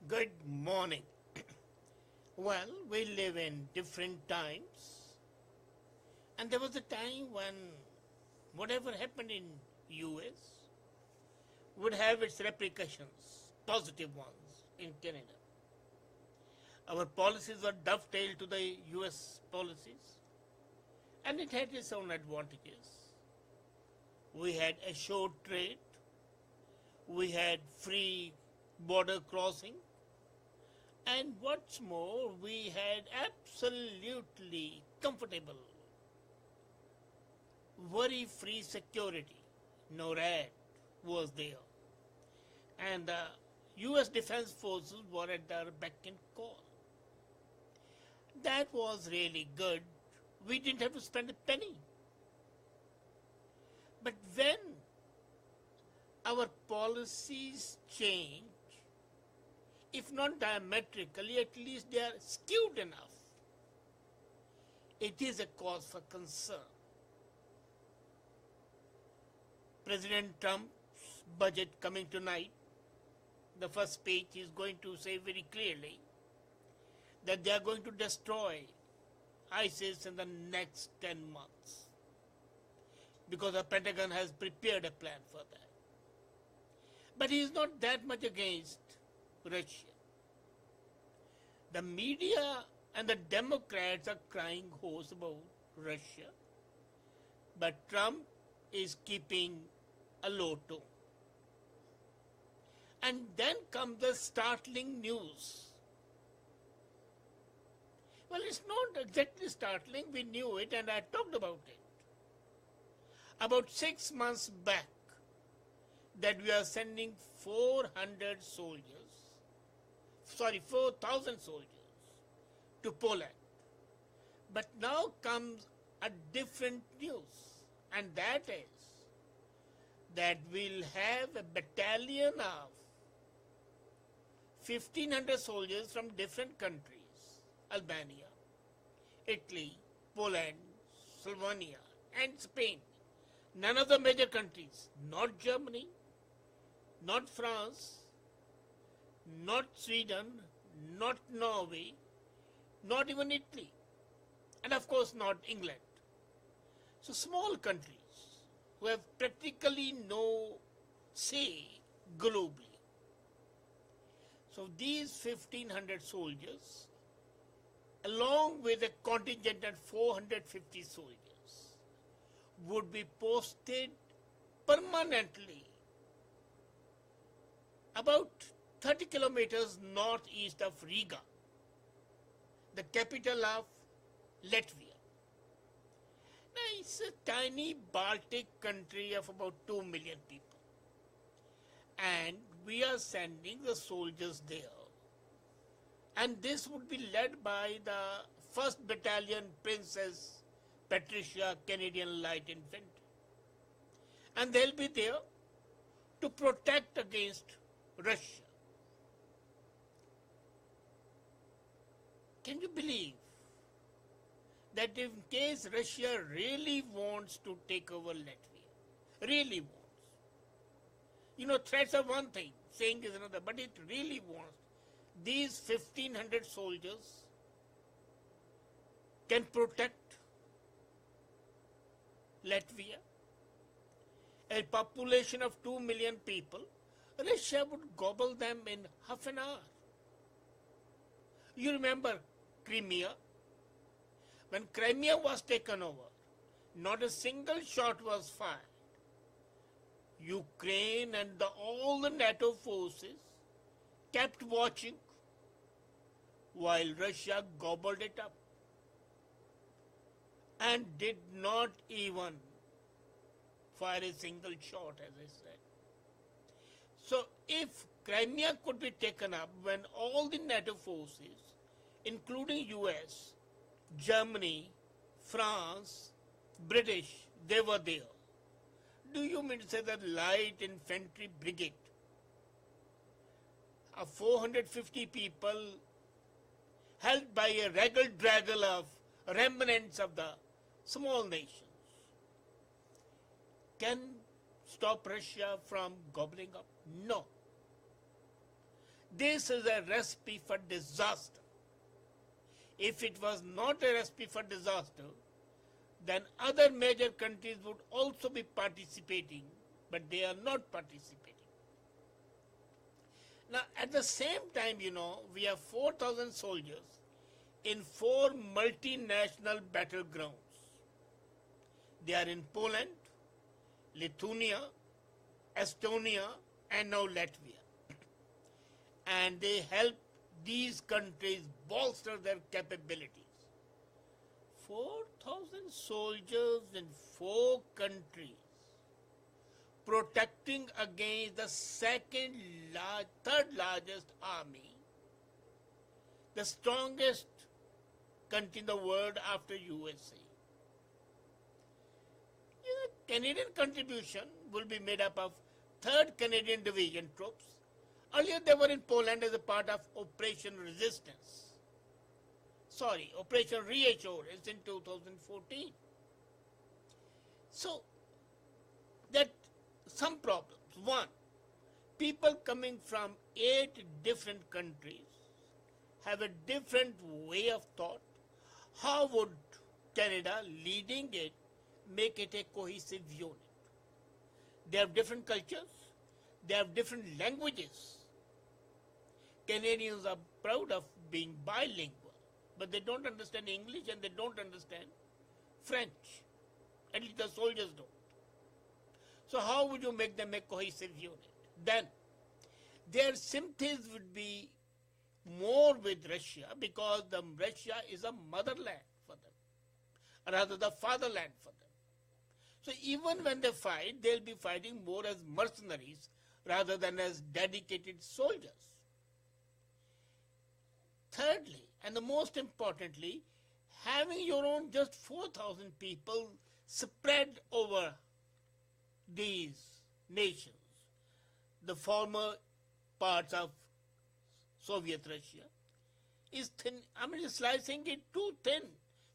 Good morning. Well, we live in different times, and there was a time when whatever happened in US would have its repercussions, positive ones, in Canada. Our policies were dovetailed to the US policies, and it had its own advantages. We had assured trade, we had free border crossing, and what's more, we had absolutely comfortable, worry-free security. No rat was there. And the US Defense Forces were at our beck and call. That was really good. We didn't have to spend a penny. But when our policies change, if not diametrically, at least they are skewed enough, it is a cause for concern. President Trump's budget coming tonight, the first speech is going to say very clearly that they are going to destroy ISIS in the next 10 months because the Pentagon has prepared a plan for that. But he is not that much against Russia. The media and the Democrats are crying hoarse about Russia, but Trump is keeping a low tone. And then comes the startling news. Well, it's not exactly startling. We knew it and I talked about it. About 6 months back, that we are sending 400 soldiers, 4,000 soldiers to Poland. But now comes a different news, and that is that we'll have a battalion of 1,500 soldiers from different countries, Albania, Italy, Poland, Slovenia, and Spain. None of the major countries, not Germany, not France, not Sweden, not Norway, not even Italy, and of course not England. So small countries who have practically no say globally. So these 1,500 soldiers, along with a contingent of 450 soldiers, would be posted permanently about 30 kilometers northeast of Riga, the capital of Latvia. Now, it's a tiny Baltic country of about 2 million people. And we are sending the soldiers there. And this would be led by the 1st Battalion Princess Patricia Canadian Light Infantry. And they'll be there to protect against Russia. Can you believe that in case Russia really wants to take over Latvia, really wants, threats are one thing, saying is another, but it really wants, these 1,500 soldiers can protect Latvia, a population of 2 million people. Russia would gobble them in half an hour. You remember Crimea? When Crimea was taken over, not a single shot was fired. Ukraine and all the NATO forces kept watching while Russia gobbled it up and did not even fire a single shot, as I said. So if Crimea could be taken up when all the NATO forces, including US, Germany, France, British, they were there, do you mean to say that light infantry brigade of 450 people held by a raggle-draggle of remnants of the small nations can stop Russia from gobbling up? No. This is a recipe for disaster. If it was not a recipe for disaster, then other major countries would also be participating, but they are not participating. Now, at the same time, we have 4,000 soldiers in 4 multinational battlegrounds. They are in Poland, Lithuania, Estonia, and now Latvia. And they help these countries bolster their capabilities. 4,000 soldiers in 4 countries protecting against the third largest army, the strongest country in the world after USA. Canadian contribution will be made up of 3rd Canadian Division troops. Earlier they were in Poland as a part of Operation Reassurance in 2014. So, that some problems. One, people coming from 8 different countries have a different way of thought. How would Canada, leading it, make it a cohesive unit? They have different cultures. They have different languages. Canadians are proud of being bilingual, but they don't understand English and they don't understand French. At least the soldiers don't. So how would you make them a cohesive unit? Then, their sympathies would be more with Russia because Russia is a motherland for them, rather the fatherland for them. So even when they fight, they'll be fighting more as mercenaries rather than as dedicated soldiers. Thirdly, and the most importantly, having your own just 4,000 people spread over these nations, the former parts of Soviet Russia, is thin. Slicing it too thin,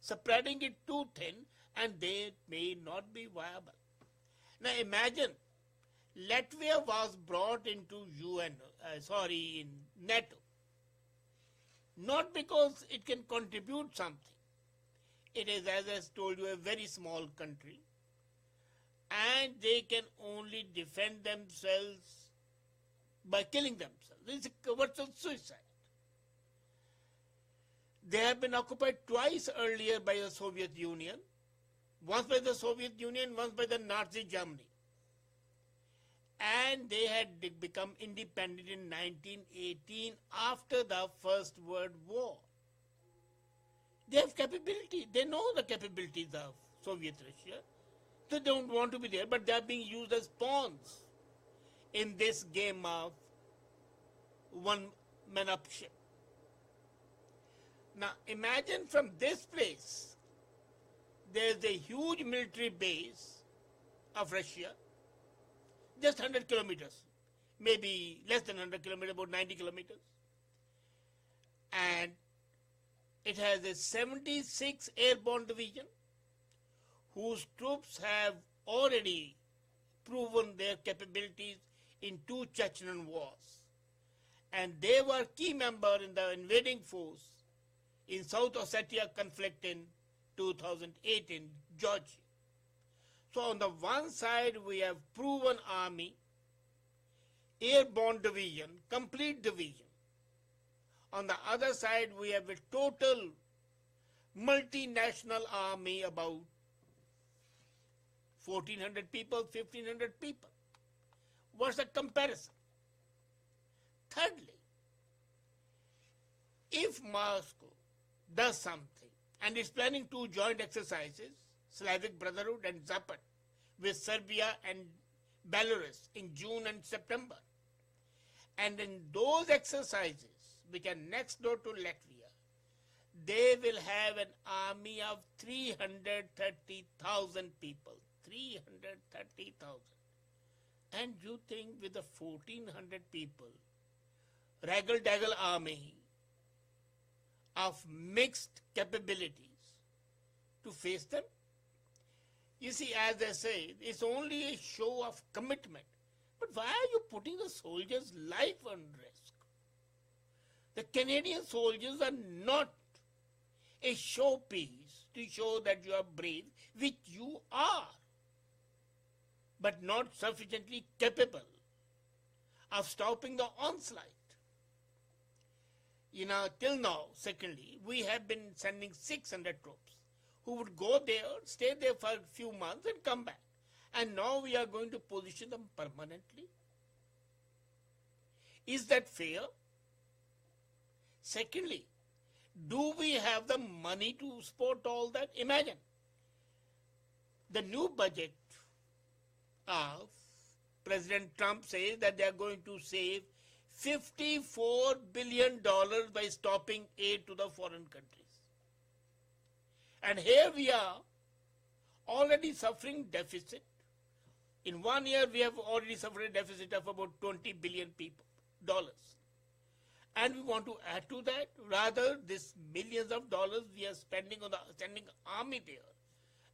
spreading it too thin, and they may not be viable. Now imagine, Latvia was brought into in NATO, not because it can contribute something. It is, as I told you, a very small country, and they can only defend themselves by killing themselves. It's a virtual suicide. They have been occupied twice earlier by the Soviet Union, once by the Soviet Union, once by the Nazi Germany. And they had become independent in 1918 after the First World War. They have capability. They know the capabilities of Soviet Russia. They don't want to be there, but they are being used as pawns in this game of one-man-up ship. Now imagine from this place, there's a huge military base of Russia, just 100 kilometers, maybe less than 100 kilometers, about 90 kilometers. And it has a 76 Airborne Division, whose troops have already proven their capabilities in 2 Chechen wars. And they were key member in the invading force in South Ossetia conflict in 2008 in Georgia. So on the one side we have proven army, airborne division, complete division. On the other side we have a total multinational army, about 1,400 people, 1,500 people. What's the comparison? Thirdly, if Moscow does something and is planning 2 joint exercises, Slavic Brotherhood and Zapad, with Serbia and Belarus in June and September, and in those exercises, which are next door to Latvia, they will have an army of 330,000 people. 330,000. And you think with the 1,400 people, raggle-daggle army of mixed capabilities to face them? You see, as I say, it's only a show of commitment. But why are you putting the soldiers' life on risk? The Canadian soldiers are not a showpiece to show that you are brave, which you are, but not sufficiently capable of stopping the onslaught. Till now, secondly, we have been sending 600 troops who would go there, stay there for a few months and come back. And now we are going to position them permanently. Is that fair? Secondly, do we have the money to support all that? Imagine the new budget of President Trump says that they are going to save $54 billion by stopping aid to the foreign countries. And here we are already suffering deficit. In 1 year, we have already suffered a deficit of about $20 billion dollars. And we want to add to that, rather this millions of dollars we are spending on sending army there,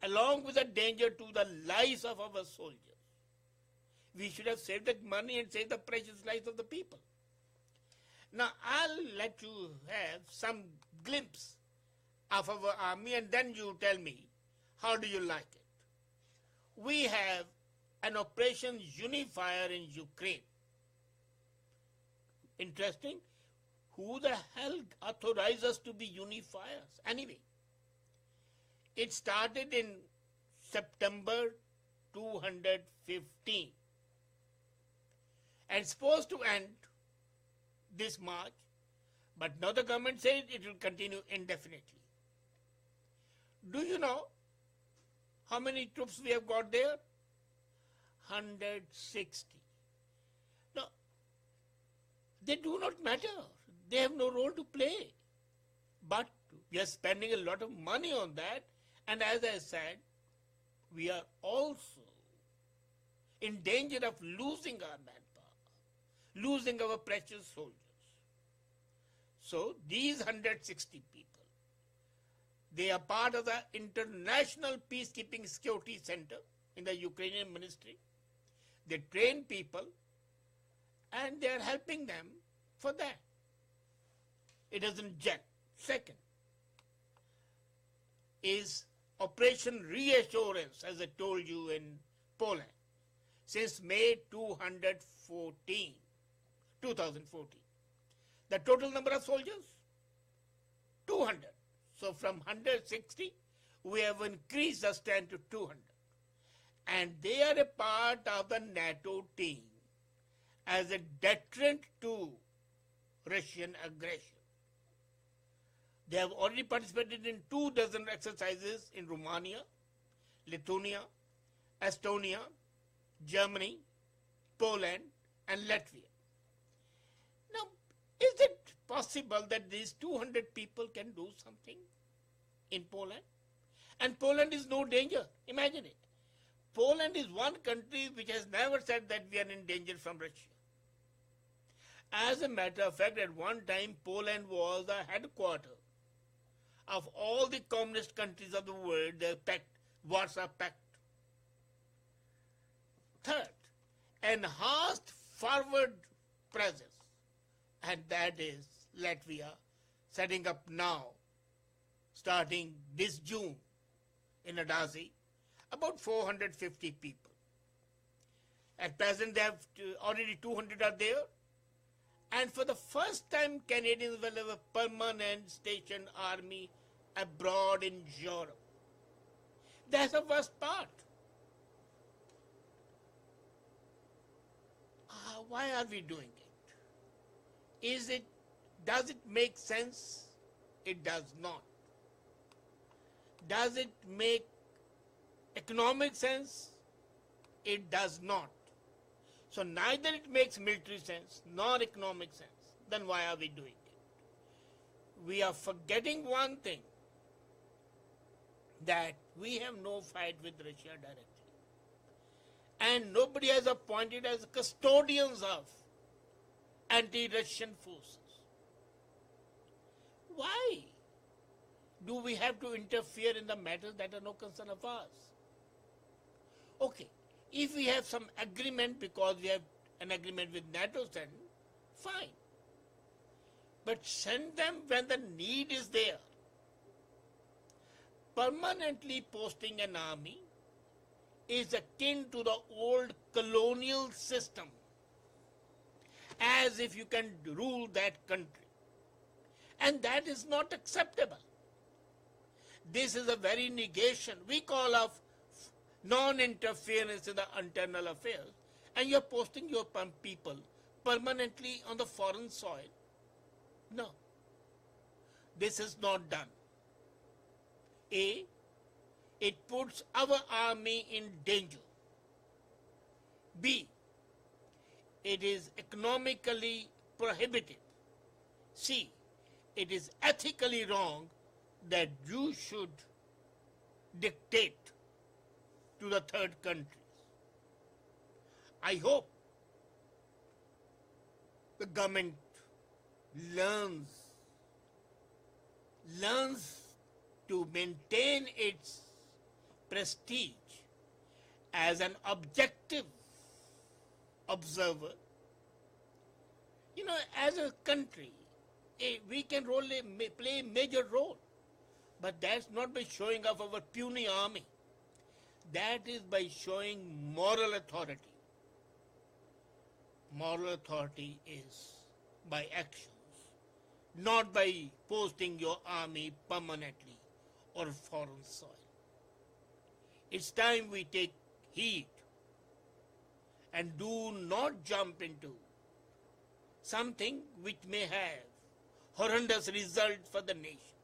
along with the danger to the lives of our soldiers. We should have saved that money and saved the precious lives of the people. Now, I'll let you have some glimpse of our army and then you tell me, how do you like it? We have an Operation Unifier in Ukraine. Interesting. Who the hell authorized us to be unifiers? Anyway, it started in September 215 and supposed to end this March, but now the government says it will continue indefinitely. Do you know how many troops we have got there? 160. Now, they do not matter. They have no role to play. But we are spending a lot of money on that, and as I said, we are also in danger of losing our manpower, losing our precious soldiers. So these 160 people, they are part of the International Peacekeeping Security Center in the Ukrainian ministry. They train people and they are helping them for that. It doesn't jet. Second is Operation Reassurance, as I told you, in Poland since May 2014. The total number of soldiers? 200. So from 160, we have increased the strength to 200. And they are a part of the NATO team as a deterrent to Russian aggression. They have already participated in 24 exercises in Romania, Lithuania, Estonia, Germany, Poland, and Latvia. Now, is it possible that these 200 people can do something in Poland? And Poland is no danger. Imagine it. Poland is one country which has never said that we are in danger from Russia. As a matter of fact, at one time, Poland was the headquarters of all the communist countries of the world, the pact, Warsaw Pact. Third, enhanced forward presence, and that is Latvia setting up now, starting this June in Adasi, about 450 people. At present, they have already 200 are there. And for the first time, Canadians will have a permanent stationed army abroad in Europe. That's the worst part. Why are we doing it? Does it make sense? It does not. Does it make economic sense? It does not. So neither it makes military sense nor economic sense. Then why are we doing it? We are forgetting one thing, that we have no fight with Russia directly. And nobody has appointed as custodians of anti-Russian forces. Why do we have to interfere in the matters that are no concern of ours? Okay, if we have some agreement because we have an agreement with NATO, then fine. but send them when the need is there. Permanently posting an army is akin to the old colonial system, as if you can rule that country. And that is not acceptable. This is a very negation we call of non-interference in the internal affairs, and you're posting your people permanently on the foreign soil. No, this is not done. A, it puts our army in danger. B, it is economically prohibitive. C, it is ethically wrong that you should dictate to the third countries. I hope the government learns to maintain its prestige as an objective observer. You know, as a country, we can play a major role, but that's not by showing off our puny army. That is by showing moral authority. Moral authority is by actions, not by posting your army permanently on foreign soil. It's time we take heed and do not jump into something which may have horrendous results for the nation.